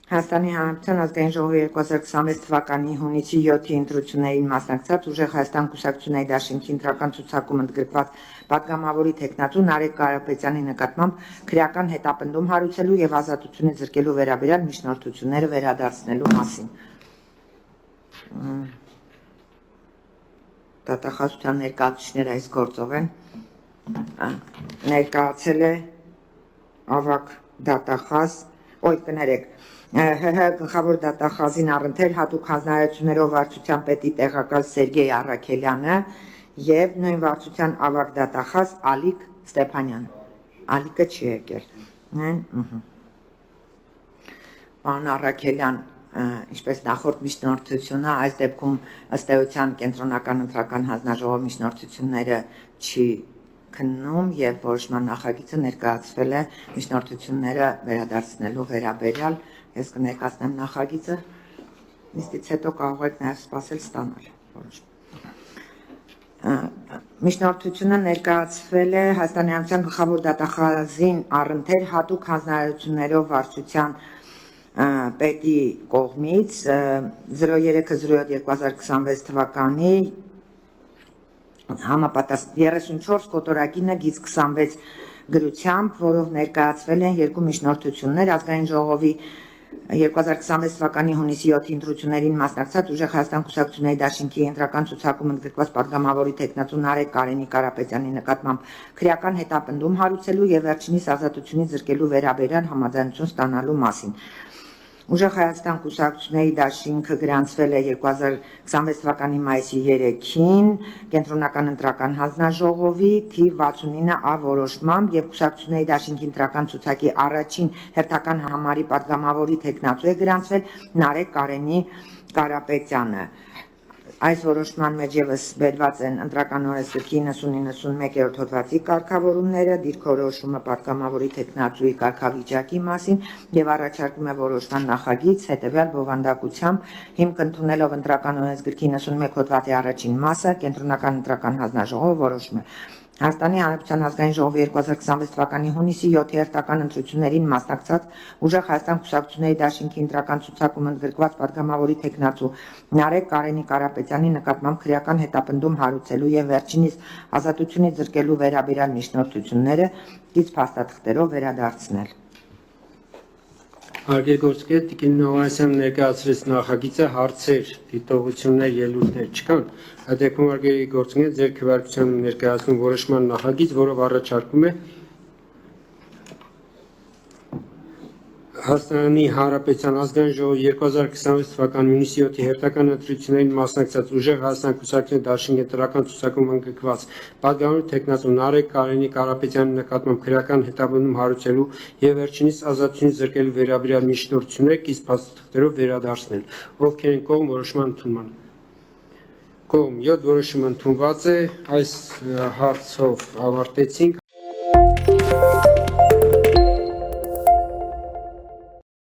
Հայաստանի Հանրապետության ազգային ժողովի 2026 թվականի հունիսի 7-ի ընտրություններին մասնակցած ուժեղ Հայաստան կուսակցությունների դաշինքի ընտրական ցուցակում ընդգրկված պատգամավորի տեխնատու Նարեկ Կարապետյանի նկատմամբ քրեական հետապնդում հարուցելու եւ ազատությունից զրկելու վերաբերյալ միջնորդությունները վերադարձնելու մասին։ Դատախազության ներկայացուցիչները այս գործով են ներկայացել է ավագ դատախազ, կներեք ՀՀ գլխավոր դատախազին առընթեր հատուկ հանձնարարություններով վարչության պետի տեղակալ Սերգեյ Առաքելյանը եւ նույն վարչության ավագ դատախազ Ալիկ Ստեփանյանը։ Ալիկը չի եկել։ Պարոն Առաքելյան, ինչպես նախորդ միջնորդությունը, այս դեպքում ըստ էության կենտրոնական ընտրական հանձնաժողովի միջնորդությունները չի քննում եւ որոշման նախագիծը ներկայացվել է միջնորդությունները վերադարձնելու վերաբերյալ։ Ես կներկայացնեմ նախագիծը, նիստից հետո կարող եք նաեւ սպասել ստանալ որոշում։ Միջնորդությունը ներկայացվել է Հայաստանի Հանրապետության գլխավոր դատախազին առընթեր հատուկ հանձնարարություններով վարչության պետի կողմից 03-07-2026 թվականի համապատասխան 34 կոտորակինը գիծ 26 գրությամբ, որով ներկայացվել են երկու միջնորդություններ ազգային ժողովի 2026 թվականի հունիսի 7-ի ընտրություններին մասնակցած ուժեղ Հայաստան կուսակցությունների դաշինքի ընտրական ցուցակում ընդգրկված պատգամավորի տեխնատու Նարեկ Կարապետյանի նկատմամբ քրեական հետապնդում հարուցելու եւ վերջինիս ազատությունից զրկելու վերաբերյալ համաձայնություն ստանալու մասին։ Ուժեղ Հայաստան կուսակցությունների դաշինքը գրանցվել է 2026 թվականի մայիսի 3-ին կենտրոնական ընտրական հանձնաժողովի թիվ 69A որոշմամբ եւ կուսակցությունների դաշինքի ընտրական ցուցակի առաջին հերթական համարի պատգամավորի տեխնատու է գրանցվել Նարեկ Կարապետյանը։ Այս որոշման մեջ եւս բերված են ընտրական օրենսգրքի 90-91-րդ հոդվածի կարգավորումները, դիրքորոշումը պատգամավորի տեխնատուի կարգավիճակի մասին եւ առաջարկում է որոշման նախագիծ հետեւյալ բովանդակությամբ հիմք ընդունելով ընտրական օրենսգրքի 91 հոդվածի առաջին մասը կենտրոնական ընտրական հանձնաժողովը որոշում է Հայաստանի Հանրապետության ազգային ժողովի 2026 թվականի հունիսի 7-ի հերթական ընտրություններին մասնակցած ուժեղ Հայաստան կուսակցությունների դաշինքի ընտրական ցուցակում ընդգրկված պատգամավորի տեխնատու Նարեկ Կարապետյանի նկատմամբ քրեական հետապնդում հարուցելու եւ վերջինիս ազատությունից զրկելու վերաբերյալ միջնորդությունները գիծ փաստաթղթերով վերադարձնել։ Արգելգործկետ Տիկին Նովանեսյան ներկայացրեց նախագիծը հարցեր, դիտողություններ, ելույթներ չկան։ Այդ դեպքում արգելգործկետ ձեր քվեարկության ներկայացնում որոշման նախագիծ, որով առաջարկում է Հայաստանի Հանրապետության ազգային ժողովի 2026 թվականի հունիսի 7-ի հերթական ընտրություններին մասնակցած ուժեղ Հայաստան կուսակցությունների դաշինքի ընտրական ցուցակում ընդգրկված պատգամավորի տեխնատու Նարեկ Կարապետյանի նկատմամբ քրեական հետապնդում հարուցելու եւ վերջինիս ազատությունից զրկելու վերաբերյալ միջնորդությունները կից փաստաթղթերով վերադարձնել։ Ովքեր են կողմ որոշման ընդունման։ Կողմ 7 որոշումը ընդունված է, այս հարցով ավարտեցինք։